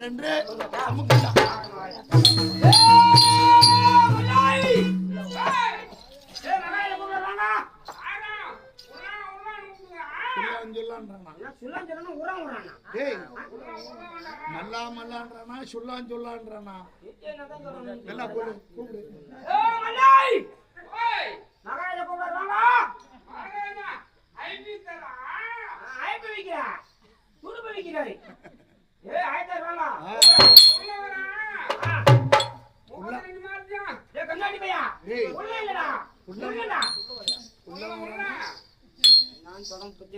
என்று அமுக்குண்டா நல்லா மல்லான்றானா சொல்லான் சொல்லான்றானா எல்லாம் கூப்பிடு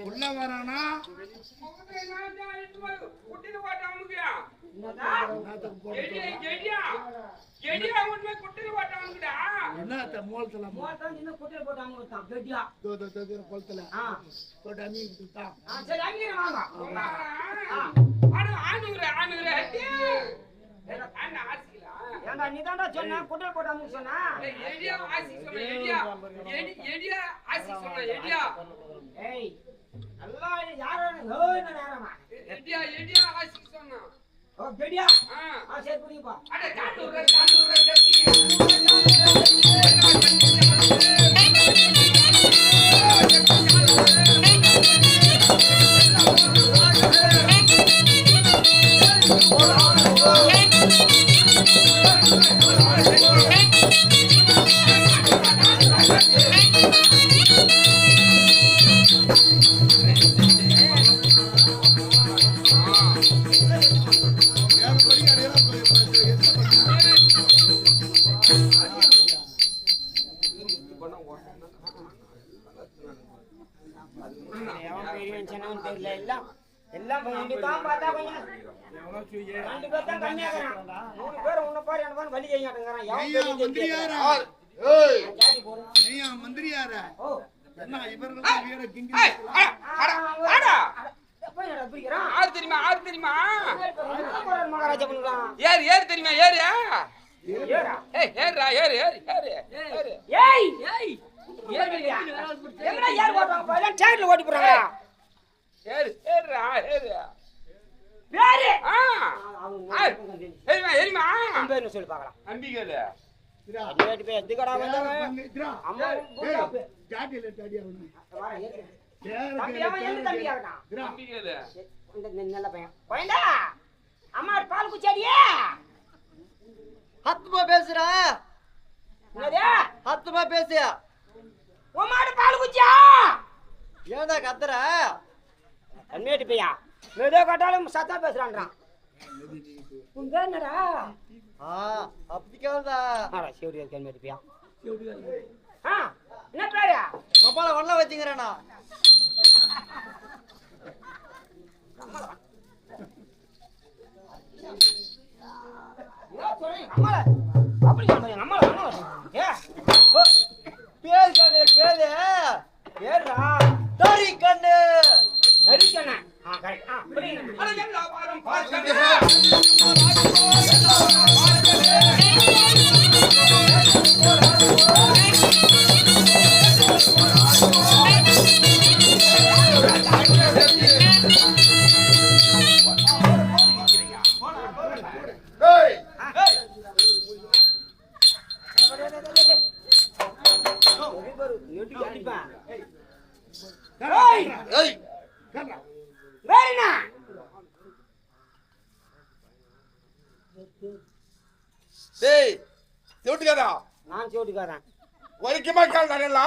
உள்ள வரானா என்ன மூலத்துல குளத்துல போட்டு அமிக்கிட்டான் நீதான்டா சொன்ன குட்டல் போட்டாம சொன்னா ஏய் நல்லா யாரோ நேரமா ஓ கெடியா சரி புடிப்பா அட காண்டூர் ஓட்டி போறாங்க சொல்லி பாக்கலாம் அம்மா பால் குச்சாடியே ஹத்துமா பேசுற ஹத்துமா பேசியா உமாடு பால் குச்சா ஏன்டா கத்துற அண்ணேட்டு பையா மெதோ கட்டாலும் சத்தா பேசுறான்றான் உங்க என்னடா அப்படி கேளுடா சிவடியா கேள்வி பையா என்ன பேரு கபால வண்ண வச்சுக்கிறேனா நான் சோட்டுக்காரன் வலிக்குமா கேள்றா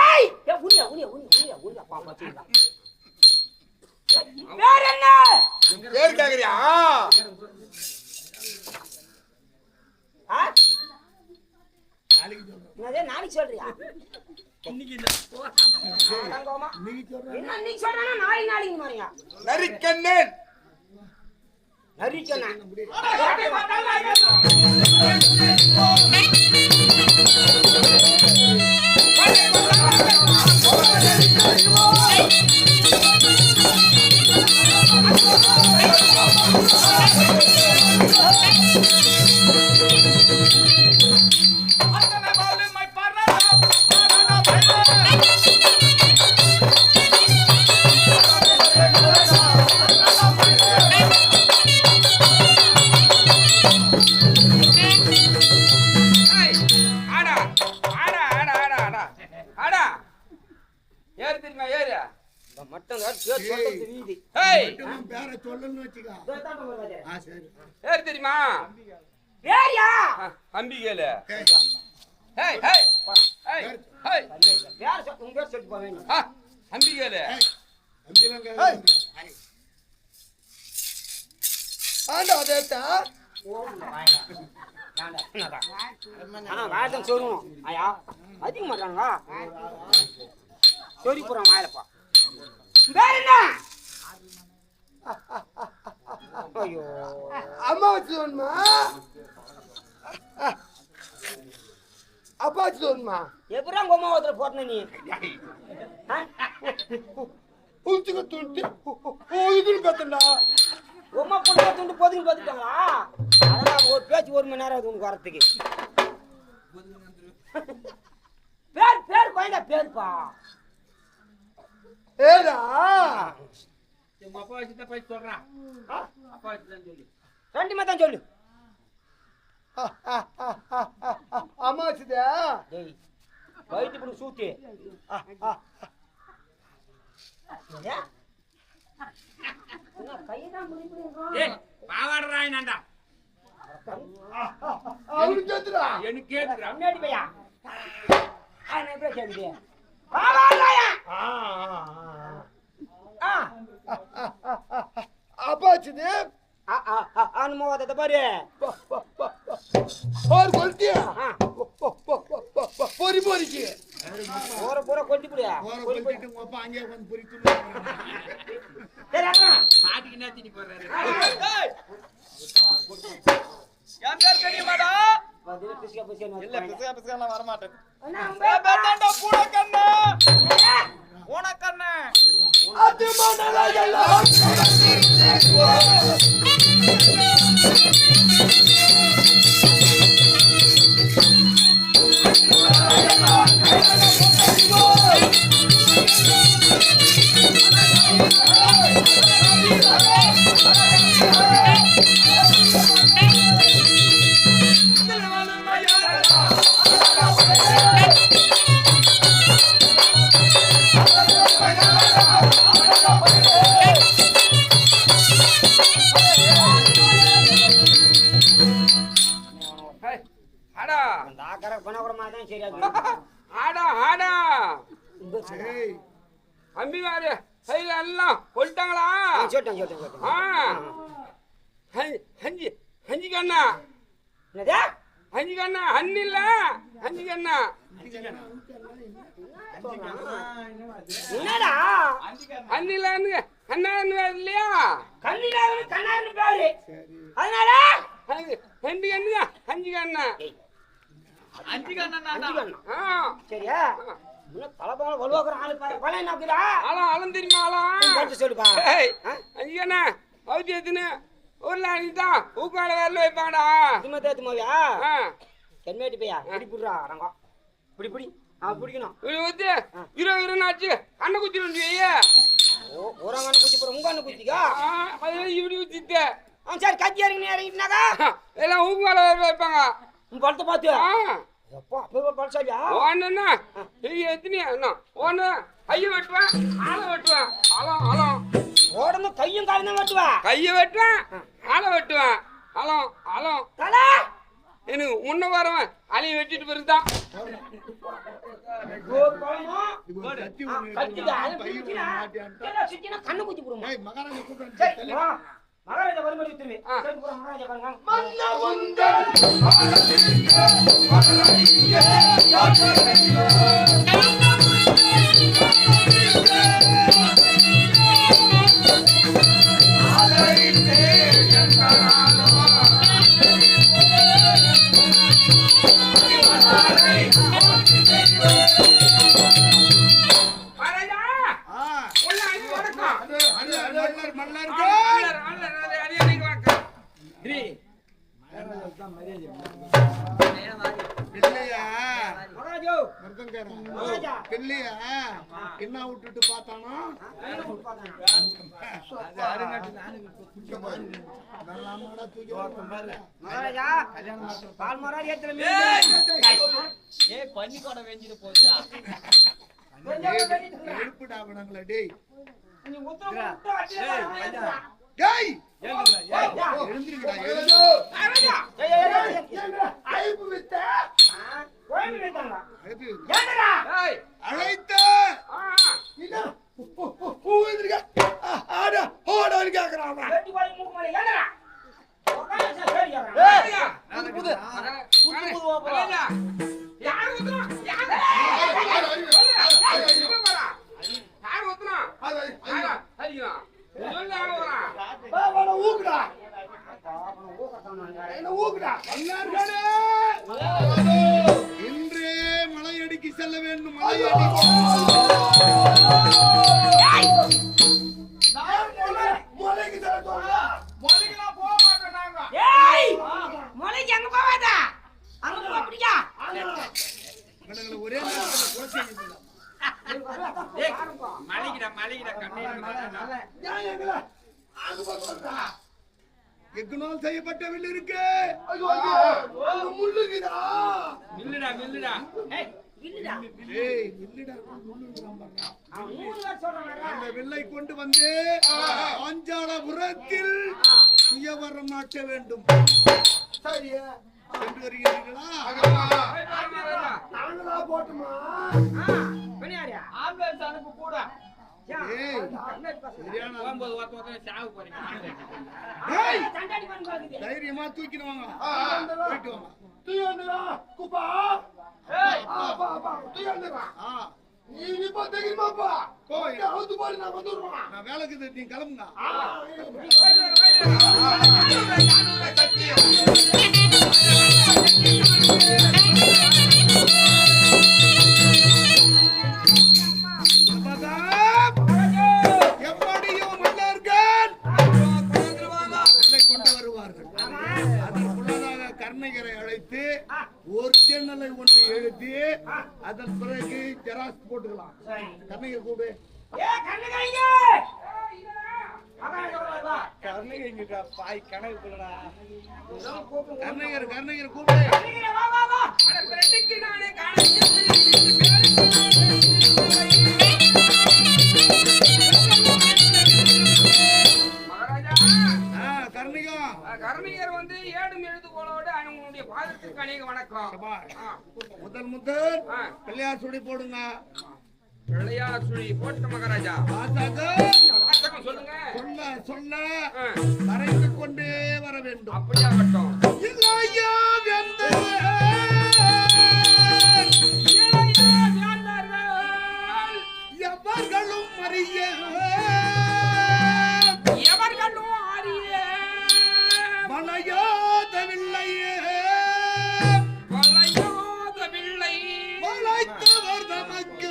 ஏய் உனியா உனியா உனியா உனியா பாப்பா சீடா வேற என்ன பேர் கேக்குறியா நாளைக்கு சொல்றியா இன்னைக்கு சொல்றா நாளைக்கு மாறியா நரிக்கண்ணன் நரிக்கண்ணன் ஏய் உன் பேரை சொல்லணும்னு வச்சுக்கோ. சரி. பேர் தெரியுமா? பேரியா அம்பிகையில. ஏய், ஹேய் ஹேய் ஹேய் ஹேய் பேர் உங்க பேர் சொல்லிட்டு போவேன் அம்பிகையில. அப்படிலாம் கேட்காத. ஆண்டா தேத்தா. வாயத்தான் சொல்லுவோம் ஐயா அதிக மாட்டாங்க சொல்லி போறோம் வாயிலப்பா வேற என்ன ஐயோ அம்மா வச்சுமா அப்பா வச்சுமா எப்படா உங்க அம்மா ஒருத்தர் போட்டன நீ உச்சுக்கு துண்டு இதுன்னு பார்த்தா உமா பொண்ணு துண்டு போதுன்னு பார்த்துட்டாங்களா அதான் ஒரு பேச்சு 1 மணி நேரம் ஆகுது உனக்கு வரத்துக்கு பேர் பேர் கோயண்டா பேருப்பா ஏடா உங்க அப்பா வச்சுதான் போய் சொல்றான். அப்பா வச்சுதான் சொல்லு. ரெண்டுமே தான் சொல்லு அம்மா வச்சுதா டேய் வயிற்று பண்ணி சூத்து ஏய் பாவாடறாய் நான்டா. அவனுக்கு கேத்துடா எனக்கு கேக்குறா. முன்னாடி பையா நான் எப்படி கேக்குது பாவாடறாயா அப்பா வச்சுது அனுமோதத்தை பாரு ஒரு கொல்ட்டியா பொறி பொறிக்கு போற போற கொட்டி புடியா போற கொல்ட்டிட்டு உங்க அப்பா அங்கே வந்து பொறி துண்ணு சரி அண்ணா மாட்டிக்கு நேத்தினி போறாரு. ஏய் என் பேர் தெரியுமாடா? பதில பிஸ்கா பிஸ்கா இல்ல பிசகலாம் வர மாட்டேன். அண்ணா என் பேர் தான்டா பூனக்கண்ணு. பூனக்கண்ணு. அது மனலெல்லாம் ஹேய் ஆடா அந்த ஆக்கற பண்ணவர மாதிரி தான் சரியா ஆடா ஆடா. ஏய் அம்பிகாரு கையில எல்லாம் கொல்லிட்டாங்களா? சொல்லிட்டேன் ஆ ஹஞ்சி ஹஞ்சி கண்ணா என்னதா ஹஞ்சி கண்ணா அண்ணில்ல ஹஞ்சி கண்ணா. என்னடா அண்ணிலான்னு அண்ணா இல்லையா? கண்ணிலாவது கண்ணாருன்னு பேரு அதனால ஹண்டி கண்ணுங்க ஹஞ்சி கண்ணா. அஞ்சு கண்ணா. அஞ்சு கண்ணா ஆ சரியா இன்னும் தலபால வலுவாக்குற ஆளு பாரு பழைய நாக்குதா ஆலாம் ஆலம் தெரியுமா ஆலாம்? கட்டு சொல்லுப்பா ஏய் ஹஞ்சி கண்ணா அவுத்தி எத்துன்னு ஊர்ல அன்னிதான் ஊக்கால வரல வைப்பாங்கடா. சும்மா தேத்து மாவியா ஆ கண்மேட்டு பையா இப்படி புடுறா ரங்கா இப்படி பிடிக்கணும் இவரு வந்து இருநாச்சு அண்ணன் குத்தி வந்து ஒரு அண்ணன் குத்தி போற உங்க அண்ணன் குத்திக்கா இப்படி குத்திட்டு சரி கத்தி இறங்கி இறங்கினாக்கா எல்லாம் ஊக்கால வர வைப்பாங்க. உன் பழத்தை பார்த்து எப்போ அப்போ பழசாலியா ஒன்னுன்னா எத்தனையா என்ன ஒன்று கையை வெட்டுவேன் ஆளை வெட்டுவேன் அலம் அலம் உடம்பு கையும் காலம் தான் வெட்டுவா கையை வெட்டுவேன் ஆளை வெட்டுவேன் அலம் அலம் தலை எனக்கு முன்ன வரவன் அலையை வெட்டிட்டு பிறகுதான் கண்ணு குத்தி போடுமா ஏய் மகாராஜா கூப்பிட்டு மகாராஜா வரும்படி திரும்பி மகாராஜா பாருங்க இல்லையா என்ன விட்டுட்டு பார்த்தானோ மகாராஜா பால் மரம் ஏத்துல ஏய் பன்னி கொடை வெஞ்சிட்டு போச்சா எழுப்புடா அவனங்கள டேய் நீ உத்தரவு கொடுத்தா அடியே வா. டேய் எழுந்திருடா, எழுந்திருங்கடா ராஜா. ஐப்பு வித்த கோயில் வைத்தாங்க. ஐப்பு ஏண்டா? ஏய் அழைத்த ஆ இத பூ எந்திரிக்க ஆடா ஓடன்னு கேக்குறான் அவன். வெட்டி வாய் மூக்கு மேல ஏண்டா? உட்கார்ந்து சரி யாரா? ஏய்யா புது புது புது வாப்பா. ஏய்யா யார் ஊத்துறா யார் யார் ஊத்துறா யாரா ஐயா சொல்ல வரா அவன ஊக்குடா என்ன ஊக்குடா எல்லாரும் இன்றே மலையடிக்கு செல்ல வேண்டும் மலையடி மலைக்கு செல்ல சொல்றா மொழிகளாம் போக மாட்டோம் நாங்க. ஏய்! மலைக்கு அங்க போவாதா? அங்க போ அப்படியா? கடவுளே ஒரே நேரத்துல கொலை செய்யுங்க ஏய், மலைகிட கண்ணீர் நியாயங்களா அங்க போறா எக்குனால் செய்யப்பட்ட வில் இருக்கு அங்க முள்ளுக்குதா மில்லுடா ஏய், இல்லடா. ஏய் இல்லடா முள்ளுக்குறான் பாருடா அவன் 3 வாரம் சொல்றானே. அந்த வில்லை கொண்டு வந்து பாஞ்சாலபுரத்தில் சுயவரம் நாட்ட வேண்டும் சரியா சென்று வருகிறீர்களா நாங்களா போட்டுமா பண்ணியாரியா? ஆம்புலன்ஸ் அனுப்பு கூட. ஏய் கண்ணாடி பசங்க. சரியான போகும்போது ஒருத்தன் சாவு போறீங்க. ஏய் சண்டாடி பண்ணி பாக்குது. தைரியமா தூக்கிட்டு வாங்க போயிட்டு வாங்க தூயண்டா குப்பா ஏய், அப்பா அப்பா தூயண்டா நீ இப்ப தெரியுமாப்பா போய் அவுத்து போய் நான் வந்துடுறோம் நான் வேலைக்கு நீ கிளம்புங்க எப்படியும் மன்னர்கள் என்னை கொண்டு வருவார்கள் அதற்குள்ளதாக கர்ணகரை அழைத்து ஒரிஜினலை ஒன்று எழுதி அதன் பிறகு ஜெராக்ஸ் போட்டுக்கலாம் கர்ணகர் கூடு ஏய் கண்ணகரைங்க. அதான் சொல்றா. கர்ணகிரிங்கடா, பாய் கணக்கு போடுடா. கர்ணகர் கூடு கண்ணகரை வா வா வா. அட பிரட்டிக்கு நானே காண மகாராஜா கர்ணிகம் கர்ணிகர் வந்து ஏடும் எழுதுகோளோடு அவங்களுடைய பாதத்துக்கு அநேக வணக்கம் முதல் பிள்ளையார் சுடி போடுங்க பிள்ளையார் சுழி போட்ட மகாராஜா பார்த்தாக்க வாசகம் சொல்லுங்க சொல்ல சொல்ல ஆ, மறைந்து கொண்டே வர வேண்டும் அப்படியாகட்டும் இல்லையா வெந்து இளைய வேந்தர்கள் எவர்களும் அறிய எவர்களும் அறிய மலையாதவில்லையே வளையாதவில்லை வளைத்தவர் நமக்கு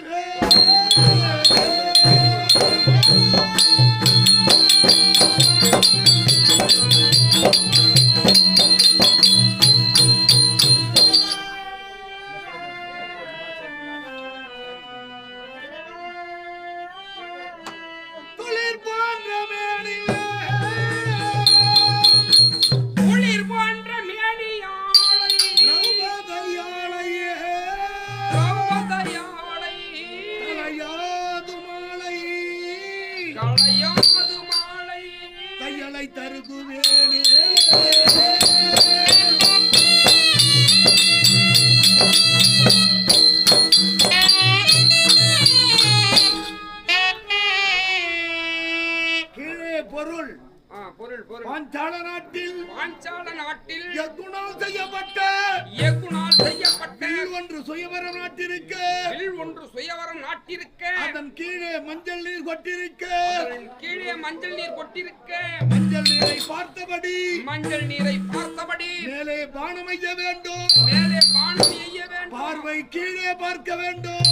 குளிர் போன்ற மேனிலே குளிர் போன்ற மேனியாளை திரௌபதியாளையே திரௌபதியாளை தலையாது மாலை களையாது மாலை தையலை தருகுவேனே கீழே பொருள் பொருள் பொருள் பாஞ்சால நாட்டில் பாஞ்சால நாட்டில் எக்குணால் செய்யப்பட்ட இயக்குனால் செய்யப்பட்ட வில் ஒன்று சுயவர நாட்டிருக்க வில் ஒன்று சுயவரம் நாட்டிருக்க அதன் கீழே மஞ்சள் நீர் கொட்டிருக்க அதன் கீழே மஞ்சள் நீர் கொட்டிருக்க மஞ்சள் நீரை பார்த்தபடி மஞ்சள் நீரை பார்த்தபடி மேலே பானம் எய்ய வேண்டும் மேலே பானம் எய்ய வேண்டும் பார்வை கீழே பார்க்க வேண்டும்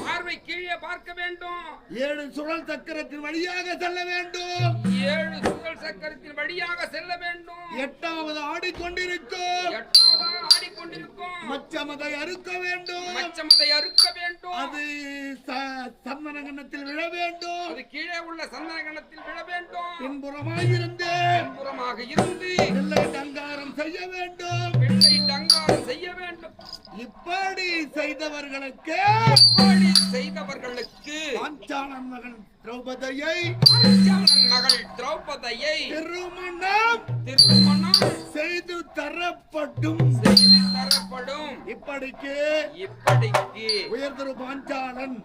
பார்வை கீழே பார்க்க வேண்டும் 7 சுழல் சக்கரத்தின் வழியாக செல்ல வேண்டும் 7 சுழல் சக்கரத்தின் வழியாக செல்ல வேண்டும் 8வது ஆடிக்கொண்டிருக்கும் 8வது ஆடிக்கொண்டிருக்கும் மச்சமதை அறுக்க வேண்டும் மச்சமதை அறுக்க வேண்டும் அது சந்தனகணத்தில் விழ வேண்டும் அது கீழே உள்ள சந்தனகணத்தில் விழ வேண்டும் பின்புறமாயிருந்து பின்புறமாக இருந்து பிள்ளை டங்காரம் செய்ய வேண்டும் பிள்ளை டங்காரம் செய்ய வேண்டும் இப்படி செய்தவர்களுக்கு இப்படி செய்தவர்களுக்கு பாஞ்சாலன் மகன் திரௌபதியை பாஞ்சாலன் மகள் திரௌபதியை திருமணம் செய்து தரப்படும் இப்படிக்கு உயர்திரு பாஞ்சாலன்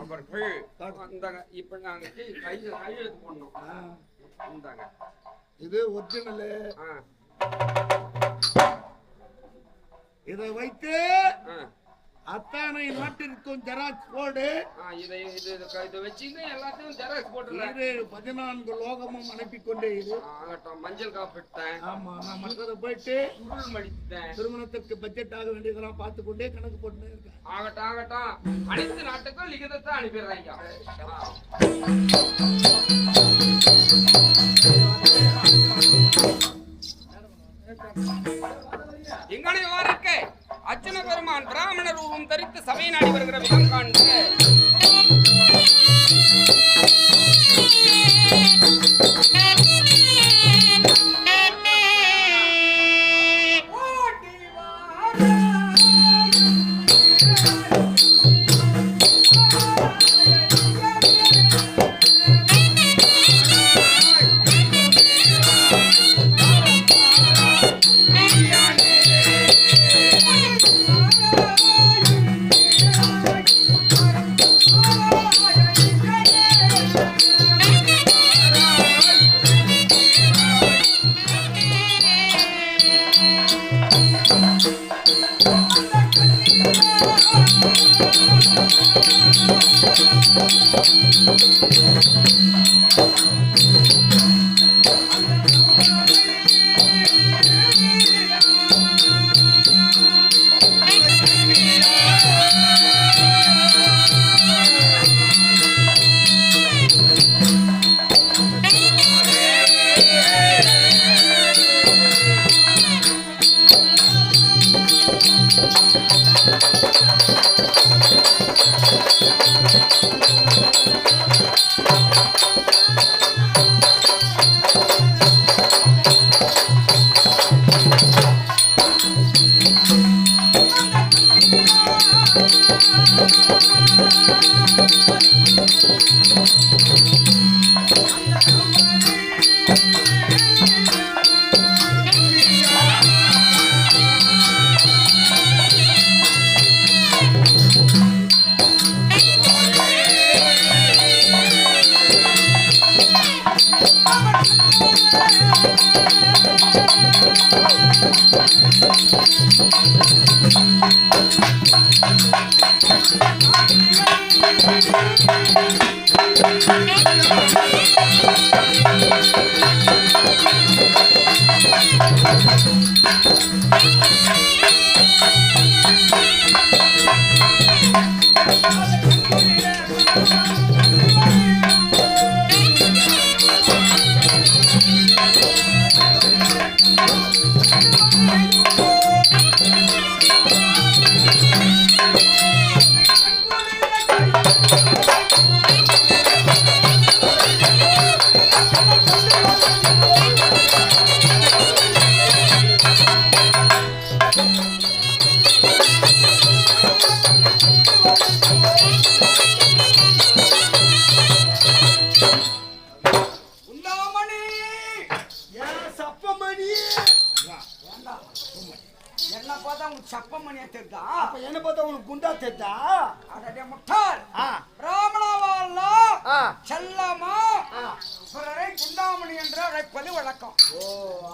அவர்கள் வந்தாங்க. இப்ப நாங்க கையெழுத்து பண்ணோம். வந்தாங்க. இது ஒரிஜினலு. இதை வைத்து அத்தானை நாட்டிற்கும் ஜெராக்ஸ் போடு. இதை வச்சுங்க எல்லாத்தையும் ஜெராக்ஸ் போட்டுறேன். 14 லோகமும் அனுப்பி கொண்டே இரு. மஞ்சள் காப்பிட்டேன். ஆமா, நான் மற்றதை போயிட்டு சுருள் மடித்தேன். திருமணத்திற்கு பட்ஜெட் ஆக வேண்டியதெல்லாம் பார்த்து கொண்டே கணக்கு போட்டு இருக்கேன். ஆகட்டும் அனைத்து நாட்டுக்கும் லிகிதத்தை அனுப்பிடுறாங்க. இங்கனை வாருக்கு அர்ச்சன பெருமான் பிராமணர் ரூபம் தரித்து சபை நாடி வருகிற விதம் காண்க.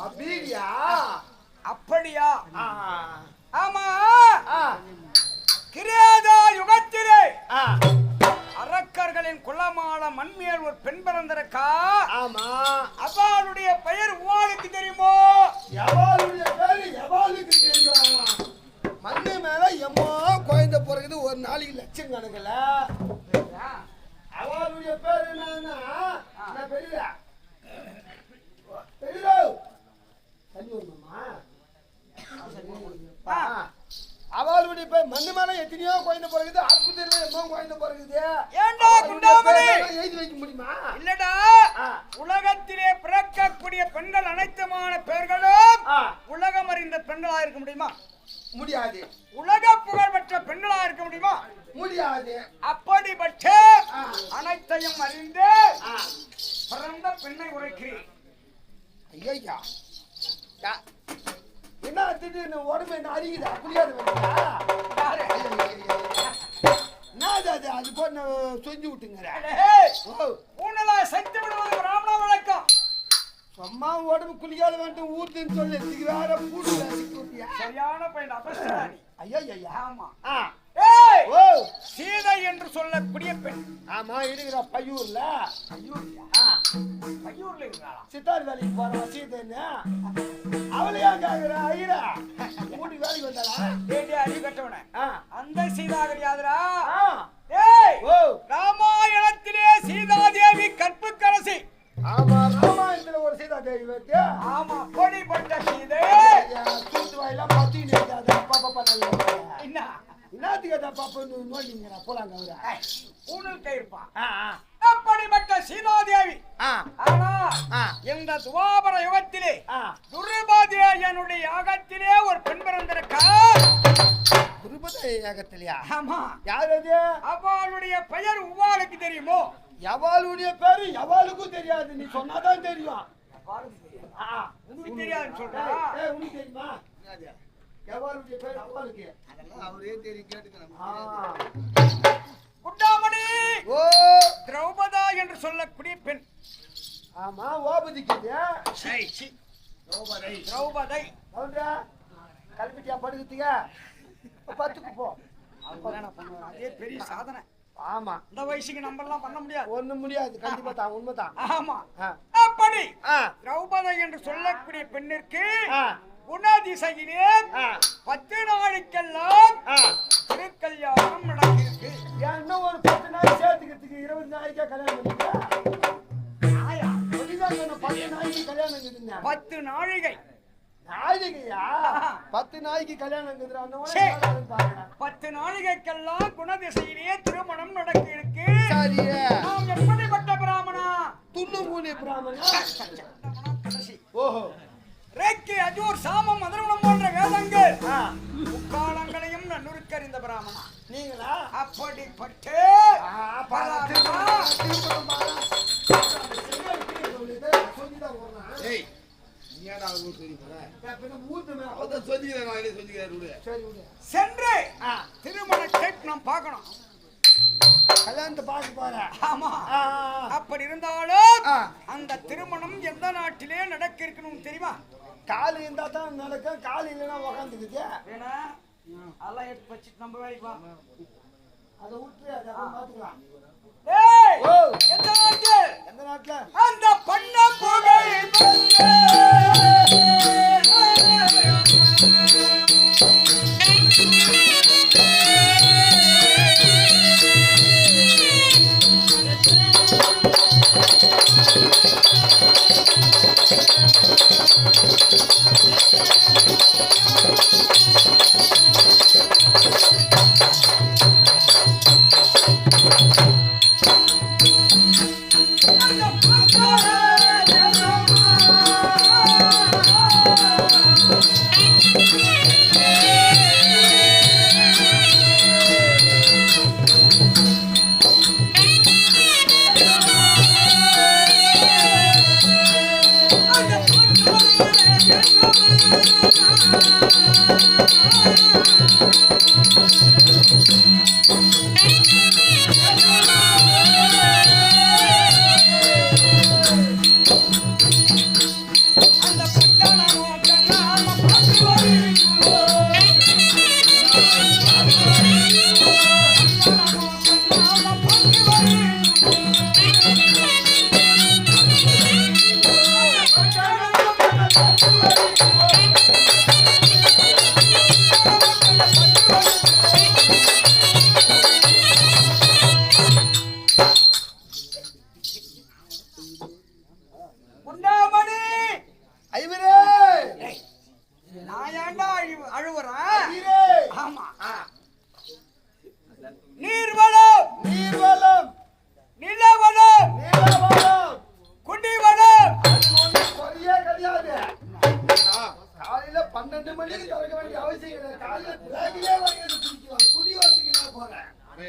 அப்படியா? ஆமா, கிரேதா யுகத்திலே அரக்கர்களின் குலமான மண்மேல் ஒரு பெண் பிறந்திருக்கா. ஆமா, அவளுடைய பெயர் உங்களுக்கு தெரியுமோ? எவாளுடைய பேரு எவாளுக்கு தெரியும். மண்ணு மேல எம்மா குழந்தை பிறகுது ஒரு நாளைக்கு லட்சம் கணக்குல. அவளுடைய பேரு என்னன்னா பெரிய அவளுடைய பேர் மண்ணு மேல எத்தனையோ குழந்தை பிறகுது. ஆஸ்பத்திரியில எம்மா குழந்தை பிறகுது. ஏண்டா குண்டாமணி எழுதி வைக்க முடியுமா? இல்லடா, உலகத்திலே பிறக்கக்கூடிய பெண்கள் அனைத்துமான பெயர்களும் உலகம் அறிந்த பெண்களா இருக்க முடியுமா? முடியாது. உலக புகழ் பெற்ற பெண்களா இருக்க முடியுமா? முடியாது. அப்படிப்பட்ட அனைத்தையும் அறிந்து பிறந்த பெண்ணை உரைக்கிறேன். ஐயா என்ன திடீர்னு உடம்பு என்ன அறியுது அப்படியாது அது போன செஞ்சு விட்டுங்கிற பூனலா செஞ்சு விடுவது பிராமண வழக்கம். சும்மா உடம்பு குளிக்காத வேண்டும் ஊத்துன்னு சொல்லி வேற பூட்டு சரியான பையன் அபஸ்தானி. ஐயா ஐயா ஆமா. ஓ சீதை என்று சொல்லக்கூடிய பெண். ஆமா இருக்கிற பையூர்ல. பையூர்ல இருக்கிறாளா? சித்தார் வேலைக்கு போற சீதைன்னு அவளையா கேக்குற ஐயா மூடி வேலைக்கு வந்தாளா? ஏடி அடி கட்டவன அந்த சீதா கிடையாதுடா. ராமாயணத்திலே சீதாதேவி கற்புக்கரசி. ஆமா ராமாயணத்துல ஒரு சீதா தேவி வைத்து. ஆமா பொடிப்பட்ட சீதை தூத்து வாயிலாம் பத்தி பாப்பா பண்ணல என்ன என்னத்துக்கு பாப்பா நோண்டிங்க போலாங்க அவரு ஊனல் கயிருப்பான். அப்படிப்பட்ட சீதாதேவி ஆனா இந்த துவாபர யுகத்திலே துருபதேயனுடைய யாகத்திலே ஒரு பெண் பிறந்திருக்கா. துருபத யாகத்திலையா? ஆமா. யார் அது? அவளுடைய பெயர் உவாளுக்கு தெரியுமோ? எவாளுடைய பேரு எவாளுக்கும் தெரியாது. நீ சொன்னாதான் தெரியும். உனக்கு தெரியாதுன்னு சொல்றா? உனக்கு தெரியுமா எவாளுடைய பேரு? எவாளுக்கு அதெல்லாம் அவரே தெரியும் கேட்டுக்கிறேன். குண்டாமணி ஓ திரௌபதா என்று சொல்லக்கூடிய பெண். ஆமா ஓபதிக்கு திரௌபதை கல்பிட்டியா படுக்கிறதுக்கு 10க்கு போ. அதே பெரிய சாதனை. ஆமா இந்த வயசுக்கு நம்ம எல்லாம் பண்ண முடியாது. ஒண்ணும் முடியாது. கண்டிப்பா தான் உண்மைதான். ஆமா. அப்படி திரௌபதை என்று சொல்லக்கூடிய பெண்ணிற்கு குணதிசையிலே 10 நாளைக்கெல்லாம் திருக்கல்யாணம் நடக்கிருக்கு. இன்னும் ஒரு 10 நாள் சேர்த்துக்கிறதுக்கு 20 நாளைக்கே கல்யாணம் பண்ணிக்க. 10 நாளைக்கு கல்யாணம் இருக்குதுங்க. 10 நாழிகை நாளைக்குயா 10 நாளைக்கு கல்யாணம் 10 நாளிகைக்கெல்லாம் குணதிசையிலேயே திருமணம் நடக்க இருக்கு. நாம் எப்படிப்பட்ட பிராமணா? துண்ணுமூனி பிராமணா. ஓஹோ ரேக்கி அஜூர் சாமம் மதுரமணம் போன்ற வேதங்கள் முக்காலங்களையும் நன்னுருக்கறிந்த பிராமணா நீங்களா? அப்படிப்பட்டு சென்று திருமணத்தை நாம் பார்க்கணும். கல்யாணத்தை பார்க்க போற. ஆமா. அப்படி இருந்தாலும் அந்த திருமணம் எந்த நாட்டிலே நடக்க இருக்கணும் தெரியுமா? காலு இருந்தா தான் நடக்கும். காலு இல்லைன்னா உக்காந்துக்குது. அதெல்லாம் எடுத்து வச்சுட்டு நம்ம வேலைக்கு வா. அதை விட்டு அதை பார்த்துக்கலாம். எந்த நாட்டு? எந்த நாட்டுல? அந்த பண்ண புகை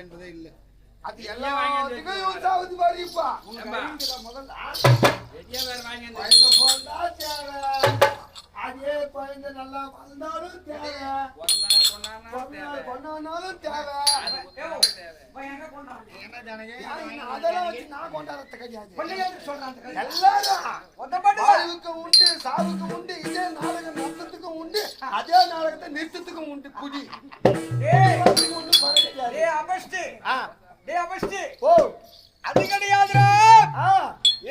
என்பதே இல்ல. அது எல்லாத்துக்கும் யூஸ் ஆகுது பாரு இப்ப. உனக்கு அறிவுக்குதா முதல்ல? வெடியா வேற வாங்கி வந்து குழந்தை போனா தேவை. அதே குழந்தை நல்லா வளர்ந்தாலும் தேவை. கொண்டாடினாலும் தேவை. என்ன ஜானகி? அதெல்லாம் வச்சு நான் கொண்டாடுறது கிடையாது. சொல்றாங்க எல்லாரும் வாழ்வுக்கு உண்டு, சாவுக்கு உண்டு, இதே நாடகம் நஷ்டத்துக்கும் உண்டு, அதே நாடகத்தை நிறுத்தத்துக்கும் உண்டு. குடி ஒண்ணு குறை கிடையாது. ஓ அது கிடையாதுடா. ஆ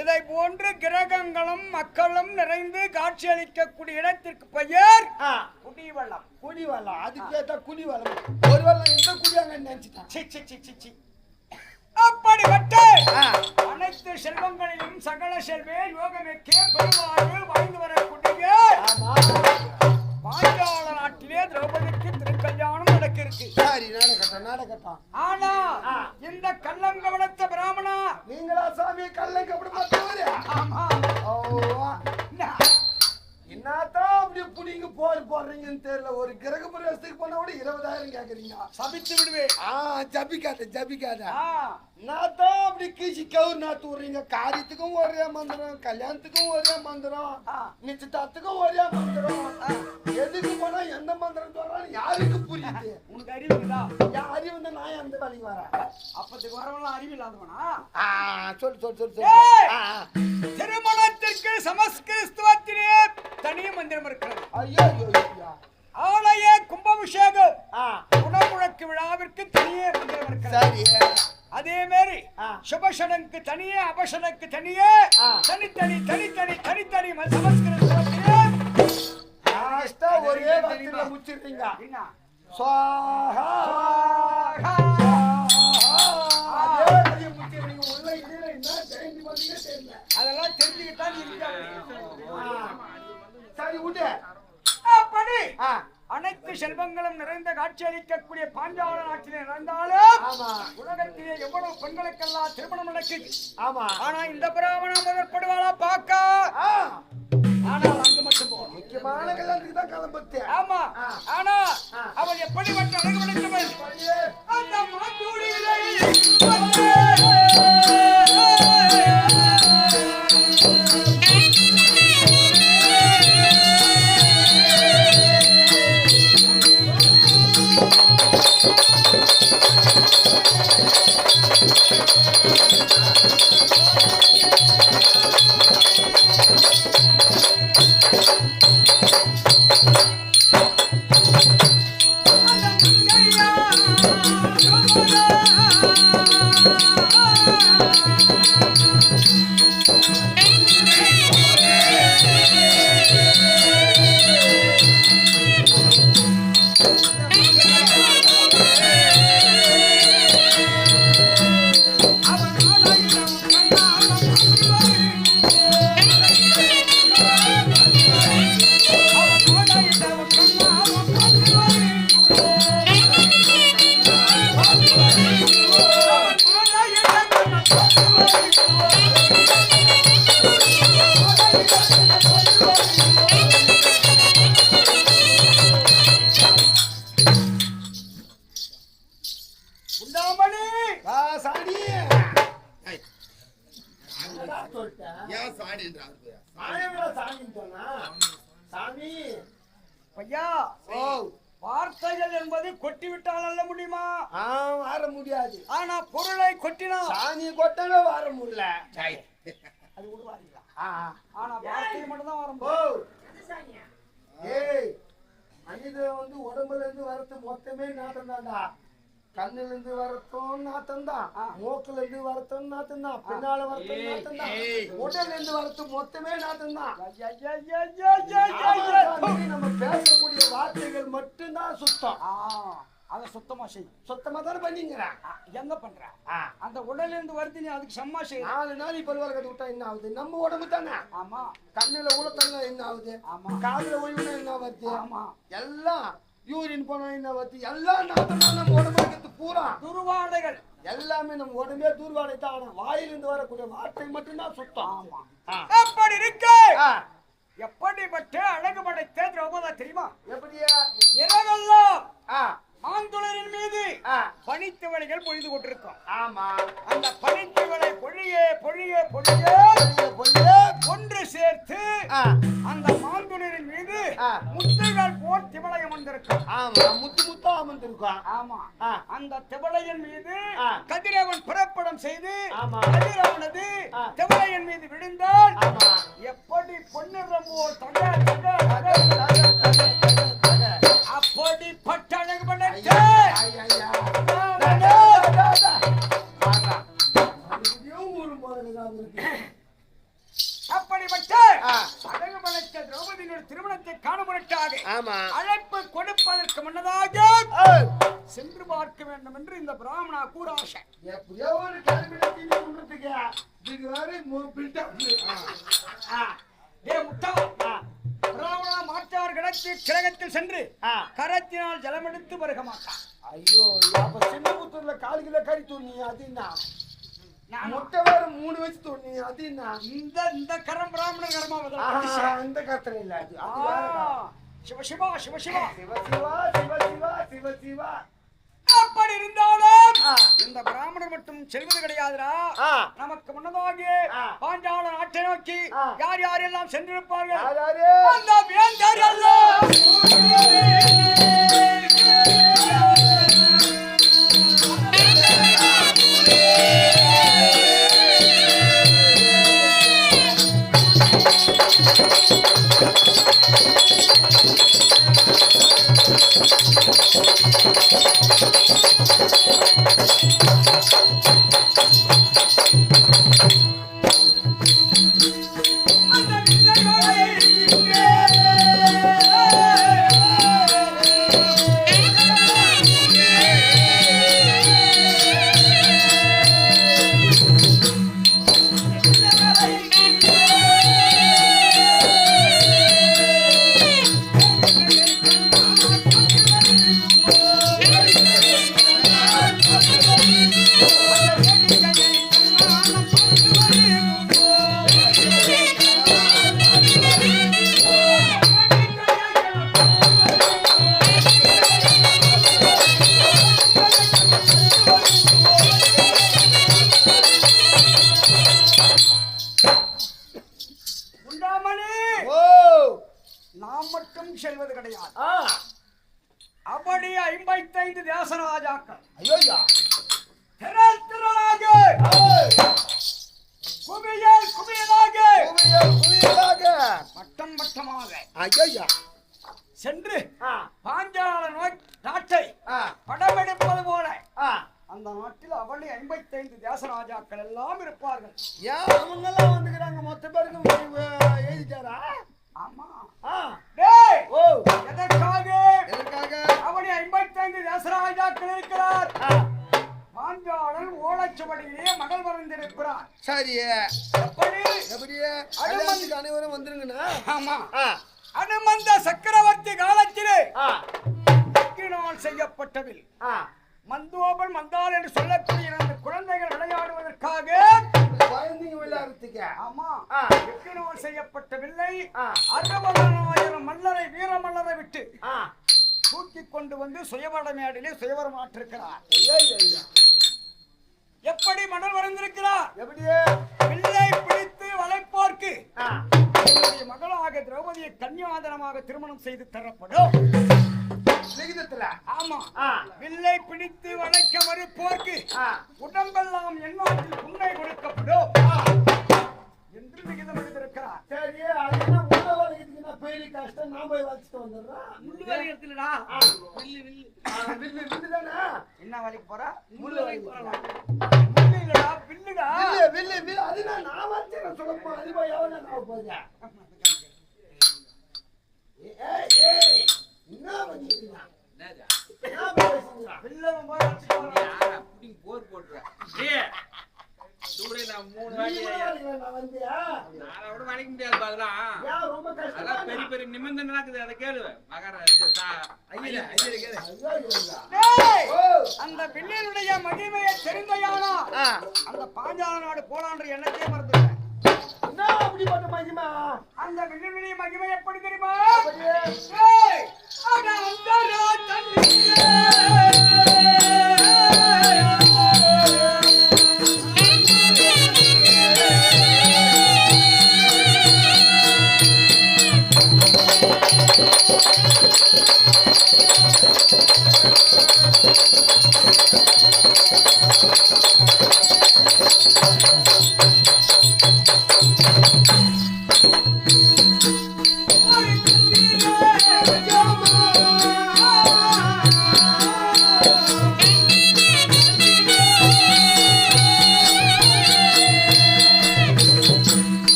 இதை போன்று கிரகங்களும் மக்களும் நிறைந்து காட்சியளிக்கக்கூடிய இடத்திற்கு பெயர் ஆ குடிவள்ளம். குடி வரலாம். அதுக்கு கேட்டா குடி வரலாம். ஒரு வரலாம் இந்த குடியாங்க நினைச்சிட்டான். சி சி சி சி சி. அப்படிப்பட்ட ஆ அனைத்து செல்வங்களிலும் சகல செல்வே யோகமிக்கே பெருவாழ்வு வாழ்ந்து வரக்கூடிய ஆமா பாஞ்சால நாட்டிலே திரௌபதிக்கு திருக்கல்யாணம் நடக்கிருக்கு. சரி நடக்கட்டும். ஆனா ஆ. இந்த கள்ளம் கவனத்த பிராமணா நீங்களா சாமி கள்ளங்க அப்படி மாத்தவரே? ஆமா ஓ என்ன? என்னத்தான் அப்படி புடிங்க போடுறீங்கன்னு தெரியல. ஒரு கிரக பிரவேசத்துக்கு போனா கூட 20,000 கேக்குறீங்க. சபித்து விடுவேன். ஜபிக்காத. ஆ, என்னத்தான் அப்படி கீசி கவுர் நாத்து விடுறீங்க? காரியத்துக்கும் ஒரே மந்திரம், கல்யாணத்துக்கும் ஒரே மந்திரம், ஆ. நிச்சயதார்த்துக்கும் ஒரே மந்திரம். எதுக்கு போனா எந்த மந்திரம் சொல்றாலும் யாருக்கு புரியுது? உனக்கு அறிவுதா? என் அறிவு வந்து நான் எந்த வேலைக்கு வரேன்? அப்பத்துக்கு வரவெல்லாம் அறிவு இல்லாதவனா? சொல்லு. ஏய்! ஆ, திருமணத்திற்கு சமஸ்கிருத்துவத்திலே தனி மந்திரம் இருக்கிறது. ஐயோ. ஆலய கும்பாபிஷேகம் ஆ, குணமுழக்கு விழாவிற்கு தனியே மந்திரம் இருக்கிறது. சரி. அதே மாதிரி ஆ. சுபசனக்கு தனியே அபசனக்கு தனியே ஆ. தனித்தனி சமஸ்கிருதத்திலே லாஸ்டா ஒரே வார்த்தையில முடிச்சிடுறீங்க. என்ன? சுவாஹா. சுவாஹா. அதே வழியை முடிச்சிடுறீங்க. உள்ள இதுல என்ன ஜெயந்தி பண்ணீங்க தெரியல. அதெல்லாம் தெரிஞ்சுக்கிட்டா நீ இருக்க. சரி விடு. அப்படி ஆ, அனைத்து செல்வங்களும் நிறைந்த காட்சி அளிக்கக்கூடிய பாஞ்சால நாட்டிலே நடந்தாலும் ஆமா உலகத்திலே எவ்வளவு பெண்களுக்கெல்லாம் திருமணம் நடக்குது. ஆமா. ஆனா இந்த பிராமணம் முதற்படுவாளா பார்க்க. ஆ, ஆனால் அங்கு மட்டும் போகணும். முக்கியமான கல்யாணத்துக்கு தான் கிளம்புத்து. ஆமா. ஆ. ஆனா ஆ. அவள் எப்படிப்பட்ட அழகு படைத்தவள்? அந்த மாத்தூரிலே வார்த்தைகள் என்பது கொட்டிவிட்டால் அல்ல முடியுமா? வார முடியாது. ஆனா பொருளை கொட்டினா சாணி கொட்டவே வார முடியல. அது விடுவாரில்ல. ஆனா வார்த்தை மட்டும் தான் வரும். ஏய் மனித வந்து உடம்புல இருந்து வரது மொத்தமே நாட்டம் தான்டா. கண்ணுல இருந்து வரத்தும் நாட்டம் தான், மூக்குல இருந்து வரத்தும் நாட்டம் தான், பின்னால வரத்தும் நாட்டம் தான், உடல்ல இருந்து வரது மொத்தமே நாட்டம் தான். நம்ம பேசக்கூடிய வார்த்தைகள் மட்டும்தான் சுத்தம். அத சுத்தமா செய். சுத்தமா தானே பண்ணீங்க. என்ன பண்ற? அந்த உடல்ல இருந்து வருது, நீ அதுக்கு சம்மா செய். 4 நாள் பல்வால கட்டி விட்டா என்ன ஆகுது? நம்ம உடம்பு தானே. ஆமா. கண்ணுல உளத்தல்ல என்ன ஆகுது? ஆமா. காதுல ஒழுங்குனா என்ன வருது? ஆமா. எல்லாம் யூரின் போனா என்ன வருது? எல்லாம் நாட்டம் நம்ம உடம்புக்கு பூரா துர்வாடைகள் எல்லாமே நம்ம உடம்பே துர்வாடை தான். வாயிலிருந்து வரக்கூடிய வார்த்தை மட்டும்தான் சுத்தம். ஆமா. அப்படி இருக்கு. எப்படிப்பட்ட அழகு படைத்த திரௌபதி தெரியுமா? எப்படியா? இரவெல்லாம் மாந்துளரின் மீது பனித்திவளைகள் பொழிந்து கொண்டிருக்கும். ஆமா. அந்த பனித்திவளை பொழிய பொழிய பொழிய பொழிய ஒன்று சேர்த்து அந்த மாந்துளரின் மீது முத்துகள் போல் திவளையம் வந்திருக்கும். ஆமா. முத்து முத்தா அமர்ந்திருக்கும். ஆமா. அந்த திவளையின் மீது கதிரவன் புறப்படம் செய்து ஆமா. கதிரானது திவளையின் மீது விழுந்தால் ஆமா. எப்படி பொன்னிறம் போல் தக தக தக அப்படி பட்டழகு பண்ண அப்படிப்பட்ட அழகு படைத்த திரௌபதியின் திருமணத்தை காண முறையாக அழைப்பு கொடுப்பதற்கு முன்னதாக சென்று பார்க்க வேண்டும் என்று இந்த பிராமணா கூறாசை. எப்படியோ ஒரு கேள்வி பிராமணா மாற்றார் கிழக்கத்தில் சென்று கரத்தினால் ஜலமெடுத்து பருக மாட்டான். ஐயோ, அப்ப சின்னபுத்தூர்ல 4 கிலோ கறி தூணி அது என்ன முட்டை வேற 3 வச்சு தூணி அது என்ன இந்த கரம் பிராமண கரமா அந்த கருத்துல இல்ல அது சிவசிவா சிவசிவா சிவசிவா சிவசிவா சிவசிவா. அப்படி இருந்தாலும் இந்த பிராமணர் மட்டும் செல்வது கிடையாதுடா. நமக்கு முன்னதாக பாஞ்சால நாட்டை நோக்கி யார் யாரெல்லாம் சென்றிருப்பார்கள் அந்த வேந்தர் எல்லாம் நாம் மட்டும் செல்வது கிடையாது. அப்படி 55 தேசராஜாக்கள் திரளாக குவியல் குவியலாக மட்டம் மட்டமாக சென்று பாஞ்சால நாட்டை படமெடுப்பது போல அந்த நாட்டில் அவளை 55 தேசராஜாக்கள் எல்லாம் இருப்பார்கள். ஏன் அவங்க எல்லாம் வந்துக்கிறாங்க? மொத்த பேருக்கு எழுதிட்டாரா? ஆமா. எதற்காக அவனை 55 தேசராஜாக்கள் இருக்கிறார். பாஞ்சாலன் ஓலைச்சுவடியிலே மகள் மறந்திருக்கிறார். சரி, எப்படி அனைவரும் வந்துருங்கண்ணா. ஆமா. அனுமந்த சக்கரவர்த்தி காலத்திலே செய்யப்பட்டதில் மந்தோபன் மந்தால் என்று சொல்லக்கூடிய அந்த குழந்தைகள் விளையாடுவதற்காக ஆமா செய்யப்பட்டவில்லை. 60,000 மல்லரை வீர மல்லரை விட்டு தூக்கி கொண்டு வந்து சுயவர மேடையிலே சுயவரம் ஆற்றிருக்கிறார். எப்படி மணல் வரைந்திருக்கிறார்? எப்படியே பிள்ளை பிடித்து வளைப்போர்க்கு என்னுடைய மகளாக திரௌபதியை கன்னியாதானமாக திருமணம் செய்து தரப்படும். ஆமா. வில்லை பிடித்து வளைக்க மறுப்போர்க்கு உடம்பெல்லாம் எந்நாட்டில் புண்ணை கொடுக்கப்படும் என்று விகிதம் எழுதியிருக்கிறார். சரி, அதுனா உள்ள வளைக்கிறதுக்கு பெரிய கஷ்டம். நான் போய் வளைச்சிட்டு வந்துடுறேன். முள்ளு வளைக்கிறதுலடா. வில்லு தானே. என்ன வளைக்க போறா? முள்ளு வளைக்க போறா. முள்ளு இல்லடா, வில்லுடா. வில்லு அதுனா நான் வளைச்சேன் சொல்லப்போ. அது போய் எவ்வளவு நான் போறேன். ஏய் என்ன பண்ணிட்டீங்க? வில்லவன் போய் வளைச்சிட்டு யாரா புடி போர் போடுற. ஏய் தூரே நான் 3 வாட்டி நான் வந்தியா? நாளை விட வளைக்க முடியாது பாதலாம். ஏன் ரொம்ப கஷ்டம்? அதான் பெரிய பெரிய நிமிர்ந்து நடக்குது. அத கேளு. மகாராஜா ஐயா கேளு. அந்த வில்லினுடைய மகிமையை தெரிந்தையானா அந்த பாஞ்சால நாடு போலான்ற எண்ணத்தையே மறந்துட்டேன். என்ன அப்படிப்பட்ட மகிமை? அந்த வில்லினுடைய மகிமை எப்படி தெரியுமா? அப்படியே ஏய் அட அந்த தண்ணி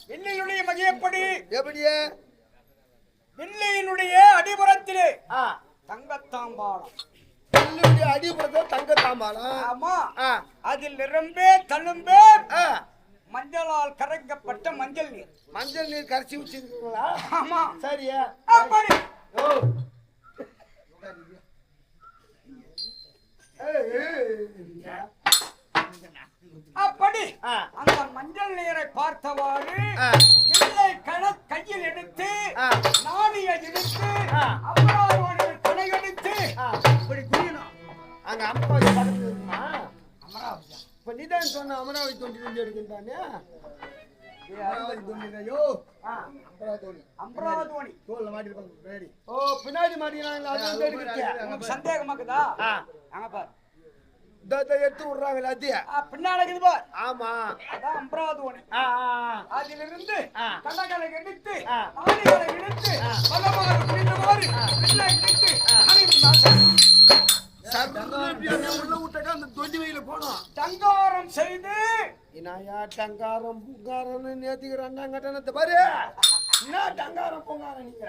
வில்லியினுடைய மகிழ்ப்படி எப்படியே வில்லியினுடைய அடிபுறத்திலே தங்கத்தாம்பாளம் வில்லுடைய அடிபுறத்தில் தங்கத்தாம்பாளம். ஆமா ஆ. அதில் நிரம்பே தழும்பே ஆ. மஞ்சளால் கரைக்கப்பட்ட மஞ்சள் நீர். மஞ்சள் நீர் கரைச்சி வச்சிருக்கீங்களா? ஆமா சரியா? அப்படி அப்படி அந்த மஞ்சள் நீரை பார்த்தவாறு இல்லை கையில் எடுத்து நாணிய எடுத்து அமராவதியில் துணை எடுத்து இப்படி குடியணும். அங்க அம்பாஜி பக்கத்துல இருக்குமா? அமராவதி இப்ப நீதான் சொன்ன அமராவதி தொண்டி செஞ்சு எடுக்கின்றானே. அமராவதி தோல்ல மாட்டிருப்பாங்க பின்னாடி. ஓ பின்னாடி மாட்டிக்கிறாங்களா? அது வந்து எடுக்கிறீங்க. உங்களுக்கு சந்தேகமாக்குதா? அங்க பாரு எடுத்து விடுறாங்களா? அதிய பின்னால இருக்குது பார். ஆமா அதான் அமராவதி. அதிலிருந்து கண்ணகளை எடுத்து ஆணிகளை எடுத்து பலமாறு புரிந்தவாறு பிள்ளை எடுத்து உள்ள விட்டாக்கா அந்த தொண்டி வயல போனோம். டங்காரம் செய்து இனாயா டங்காரம் பூங்காரம்னு நேத்திக்கிறாங்க பாரு. என்ன டங்காரம் பூங்காரம் நீங்க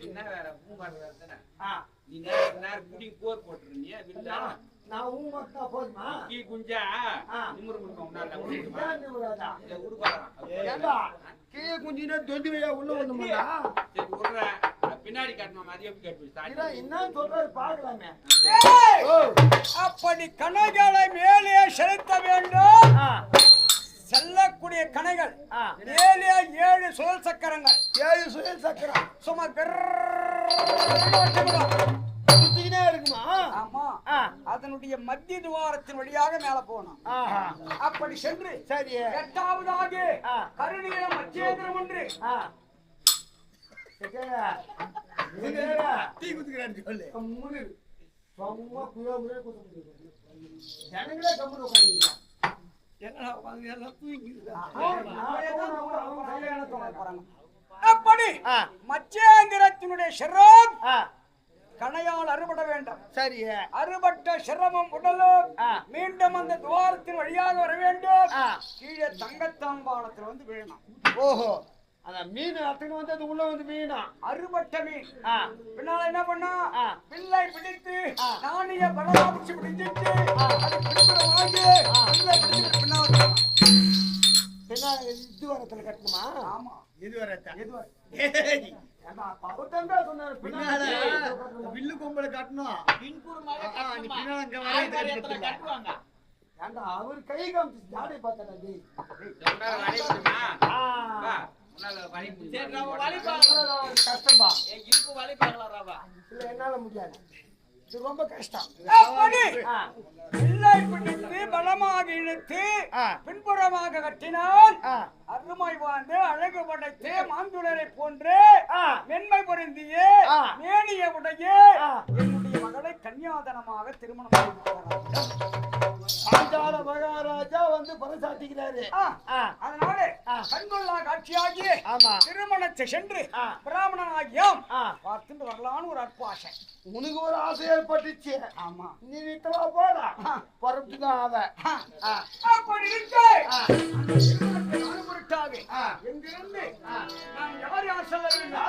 என்ன வேற பூங்காரம் தானே? நீ நேரம் குடி போர் போட்டுருந்தீங்க வில்லா. நான் ஊ மக்கா போதுமா? கீ குஞ்சா நிமுரு முடுங்க உன்னால நிமுராதா இந்த உருபாரா ஏண்டா கீழ குஞ்சினா தொண்டி வயா உள்ள வந்துமாடா. சரி உர்ற பின்னாடி காட்டணும். அது எப்படி கேட்பீங்க? இத என்ன சொல்றாரு பார்க்கலாமே. அப்படி கணைகளை மேலே செலுத்த வேண்டும். செல்லக்கூடிய கணைகள் மேலே 7 சுழல் சக்கரங்கள். 7 சுழல் சக்கரம் சும்மா சுத்தினே இருக்குமா? ஆமா அதனுடைய மத்திய துவாரத்தின் வழியாக மேல போகணும். அப்படி சென்று சரி 8வதாக கருணீல மச்சேந்திரம் ஒன்று டீ குத்துக்கிறான்னு சொல்லு. மூணு சும்மா குயா முறை குத்து ஜனங்களே கம்முன்னு உட்காந்துருக்கா. அப்படி மச்சேந்திரத்தினுடைய சிரம் கணையால் அறுபட வேண்டும். சரி அறுபட்ட சிரமம் உடலும் மீண்டும் அந்த துவாரத்தின் வழியாக வர வேண்டும். கீழே தங்கத்தாம்பாளத்தில் வந்து விழணும். ஓஹோ அந்த மீன் அத்தனை வந்து அது உள்ள வந்து மீனா அறுபட்ட மீன். பின்னால என்ன பண்ணா பிள்ளை பிடித்து நாணிய பலவாபிச்சு பிடிச்சிட்டு அது பிடிக்கிற வாங்கி பிள்ளை பிடிச்சிட்டு பின்னால இது வரத்துல கட்டணுமா? ஆமா இது வரத்தான் இது வர வில்லு கொம்பளை கட்டணும். அவர் கை காமிச்சு ஜாடை பார்த்தாடி கஷ்டம்பா. இல்ல என்னால முடியாது. இது ரொம்ப கஷ்டம். பிள்ளை பிடித்து பலமாக இழுத்து பின்புறமாக கட்டினால் அருமை வாழ்ந்து அழகு படைத்து மாந்துளரை போன்று மென்மை பொருந்திய மேனிய உடைய என்னுடைய மகளை கன்னியாதனமாக திருமணம் செய்து பாஞ்சால மகாராஜா வந்து பறைசாட்டிக்கிறாரு. அதனால கண்கொள்ளா காட்சியாகி திருமணத்தை சென்று பிராமணனாகியம் பார்த்துட்டு வரலான்னு ஒரு அற்ப ஆசை. உனக்கு ஒரு ஆசை ஏற்பட்டுச்சு. ஆமா நீ வீட்டுல போடா பொறுப்புதான் அவ அப்படி இருக்கு. அனுபவிட்டாக எங்கிருந்து நான் யார் யார் சொல்ல வேண்டும்?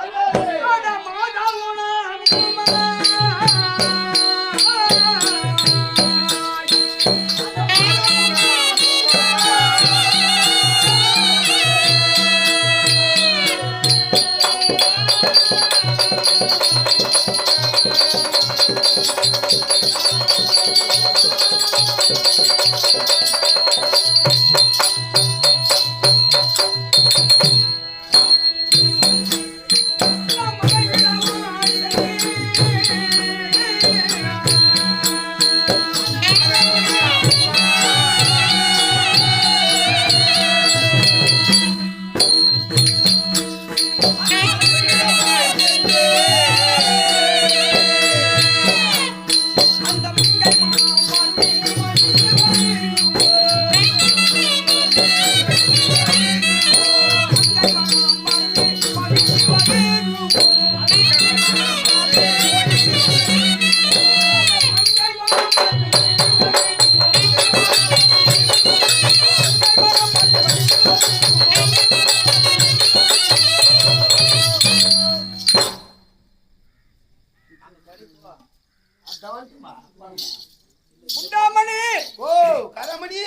குண்டாமணி ஓ கரமணி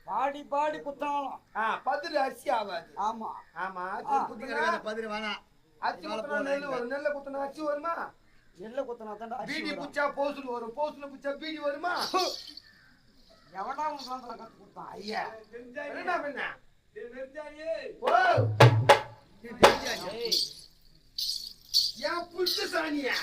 பாடி பாடி குத்தாலும் பதிரு அரிசி ஆகாது. ஆமா ஆமா குத்தி கிடக்காத பதிரு வேணாம். அரிசி குத்துனா நெல் வரும், நெல்ல குத்துனா அரிசி வருமா? நெல்ல குத்தனா தாண்டா பீடி குச்சா போசுல வரும், போசுல குச்சா பீடி வருமா? எவடா உன் சாந்தல கத்து கொடுத்தான் ஐயா என்ன பண்ண? ஓ ஏய், ஏன் புடிச்ச சாணியா